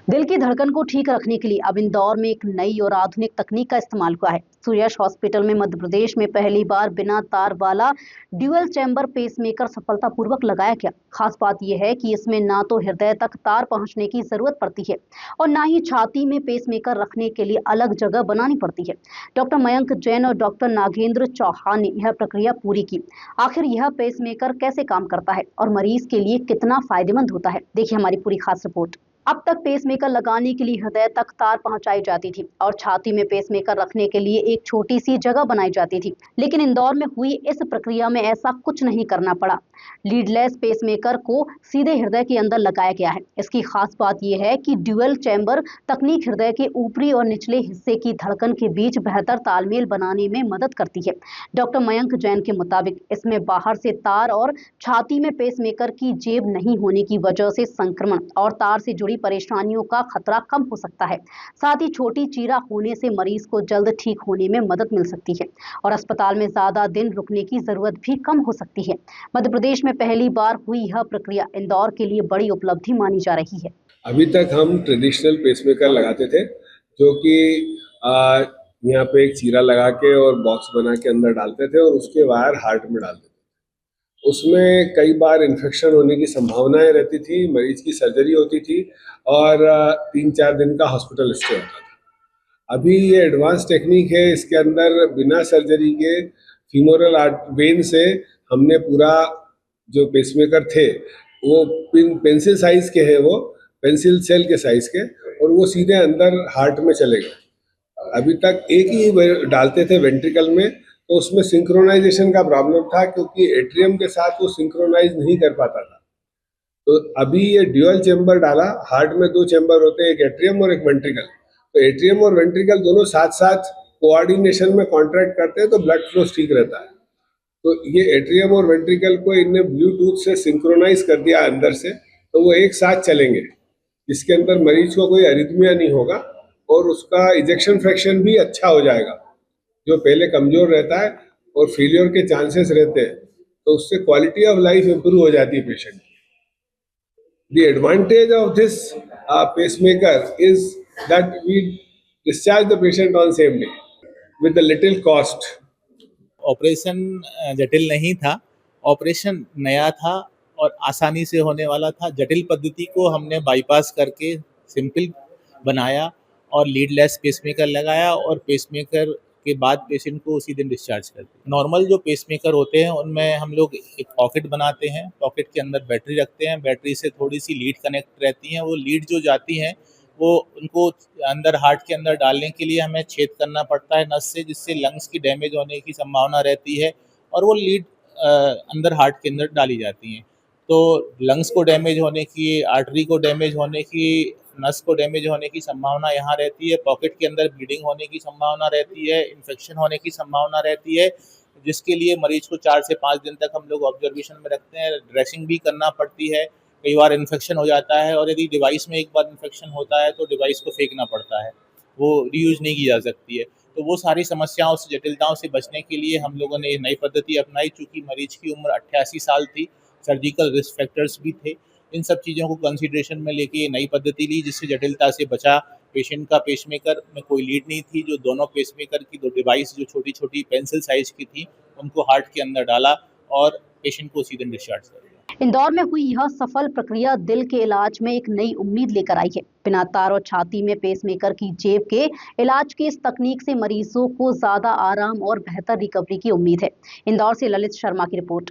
दिल की धड़कन को ठीक रखने के लिए अब इंदौर में एक नई और आधुनिक तकनीक का इस्तेमाल हुआ है। सूर्यश हॉस्पिटल में मध्य प्रदेश में पहली बार बिना तार वाला ड्यूअल चैम्बर पेसमेकर सफलतापूर्वक लगाया गया। खास बात यह है कि इसमें ना तो हृदय तक तार पहुंचने की जरूरत पड़ती है और ना ही छाती में पेसमेकर रखने के लिए अलग जगह बनानी पड़ती है। डॉक्टर मयंक जैन और डॉक्टर नागेंद्र चौहान ने यह प्रक्रिया पूरी की। आखिर यह पेसमेकर कैसे काम करता है और मरीज के लिए कितना फायदेमंद होता है, देखिए हमारी पूरी खास रिपोर्ट। अब तक पेसमेकर लगाने के लिए हृदय तक तार पहुंचाई जाती थी और छाती में पेसमेकर रखने के लिए एक छोटी सी जगह बनाई जाती थी, लेकिन इंदौर में हुई इस प्रक्रिया में ऐसा कुछ नहीं करना पड़ा। लीडलेस पेसमेकर को सीधे हृदय के अंदर लगाया गया है। इसकी खास बात यह है कि ड्यूअल चैम्बर तकनीक हृदय के ऊपरी और निचले हिस्से की धड़कन के बीच बेहतर तालमेल बनाने में मदद करती है। डॉक्टर मयंक जैन के मुताबिक इसमें बाहर से तार और छाती में पेसमेकर की जेब नहीं होने की वजह से संक्रमण और तार से जुड़ी परेशानियों का खतरा कम हो सकता है। साथ ही छोटी चीरा होने से मरीज को जल्द ठीक होने में मदद मिल सकती है और अस्पताल में ज्यादा दिन रुकने की जरूरत भी कम हो सकती है। मध्य प्रदेश में पहली बार हुई यह प्रक्रिया इंदौर के लिए बड़ी उपलब्धि मानी जा रही है। अभी तक हम ट्रेडिशनल पेसमेकर लगाते थे, जो कि यहाँ पे एक चीरा लगा के और बॉक्स बना के अंदर डालते थे और उसके वायर हार्ट में डालते थे। उसमें कई बार इन्फेक्शन होने की संभावनाएं रहती थी, मरीज की सर्जरी होती थी और 3-4 दिन का हॉस्पिटल स्टे होता था। अभी ये एडवांस टेक्निक है, इसके अंदर बिना सर्जरी के फीमोरल वेन से हमने पूरा जो पेसमेकर थे वो पेंसिल साइज के हैं, वो पेंसिल सेल के साइज के, और वो सीधे अंदर हार्ट में चले गए। अभी तक एक ही डालते थे वेंट्रिकल में, तो उसमें सिंक्रोनाइजेशन का प्रॉब्लम था क्योंकि एट्रियम के साथ वो सिंक्रोनाइज नहीं कर पाता था। तो अभी ये ड्यूअल चैम्बर डाला, हार्ट में 2 चैम्बर होते हैं, एक एट्रियम और एक वेंट्रिकल। तो एट्रियम और वेंट्रिकल दोनों साथ साथ कोऑर्डिनेशन में कॉन्ट्रैक्ट करते हैं तो ब्लड फ्लो ठीक रहता है। तो ये एट्रियम और वेंट्रिकल को इनने ब्लूटूथ से सिंक्रोनाइज कर दिया अंदर से, तो वो एक साथ चलेंगे, जिसके अंदर मरीज को कोई अरिथमिया नहीं होगा और उसका इजेक्शन फ्रैक्शन भी अच्छा हो जाएगा। जो पहले कमजोर रहता है और फेलियर के चांसेस रहते हैं, तो उससे क्वालिटी ऑफ लाइफ इंप्रूव हो जाती है पेशेंट की। The advantage of this pacemaker is that we discharge the patient on same day with a little cost. Operation जटिल नहीं था, ऑपरेशन नया था और आसानी से होने वाला था। जटिल पद्धति को हमने बाईपास करके सिंपल बनाया और लीडलेस पेसमेकर लगाया और पेसमेकर के बाद पेशेंट को उसी दिन डिस्चार्ज कर दिया। नॉर्मल जो पेसमेकर होते हैं उनमें हम लोग एक पॉकेट बनाते हैं, पॉकेट के अंदर बैटरी रखते हैं, बैटरी से थोड़ी सी लीड कनेक्ट रहती हैं। वो लीड जो जाती हैं वो उनको अंदर हार्ट के अंदर डालने के लिए हमें छेद करना पड़ता है नस से, जिससे लंग्स की डैमेज होने की संभावना रहती है और वो लीड अंदर हार्ट के अंदर डाली जाती हैं। तो लंग्स को डैमेज होने की, आर्टरी को डैमेज होने की, नस को डैमेज होने की संभावना यहाँ रहती है। पॉकेट के अंदर ब्लीडिंग होने की संभावना रहती है, इन्फेक्शन होने की संभावना रहती है, जिसके लिए मरीज को 4 से 5 दिन तक हम लोग ऑब्जर्वेशन में रखते हैं। ड्रेसिंग भी करना पड़ती है, कई बार इन्फेक्शन हो जाता है और यदि डिवाइस में एक बार इन्फेक्शन होता है तो डिवाइस को फेंकना पड़ता है, वो रीयूज नहीं की जा सकती है। तो वो सारी समस्याओं से, जटिलताओं से बचने के लिए हम लोगों ने नई पद्धति अपनाई। चूँकि मरीज की उम्र 88 साल थी, सर्जिकल रिस्क फैक्टर्स भी थे, इन सब चीज़ों को कंसिडरेशन में लेके ये नई पद्धति ली, जिससे जटिलता से बचा। पेशेंट का पेसमेकर में कोई लीड नहीं थी, जो दोनों पेसमेकर की 2 डिवाइस जो छोटी छोटी पेंसिल साइज की थी उनको हार्ट के अंदर डाला और पेशेंट को उसी दिन डिस्चार्ज कर दिया। इंदौर में हुई यह सफल प्रक्रिया दिल के इलाज में एक नई उम्मीद लेकर आई है। बिना तार और छाती में पेसमेकर की जेब के इलाज की इस तकनीक से मरीजों को ज्यादा आराम और बेहतर रिकवरी की उम्मीद है। इंदौर से ललित शर्मा की रिपोर्ट।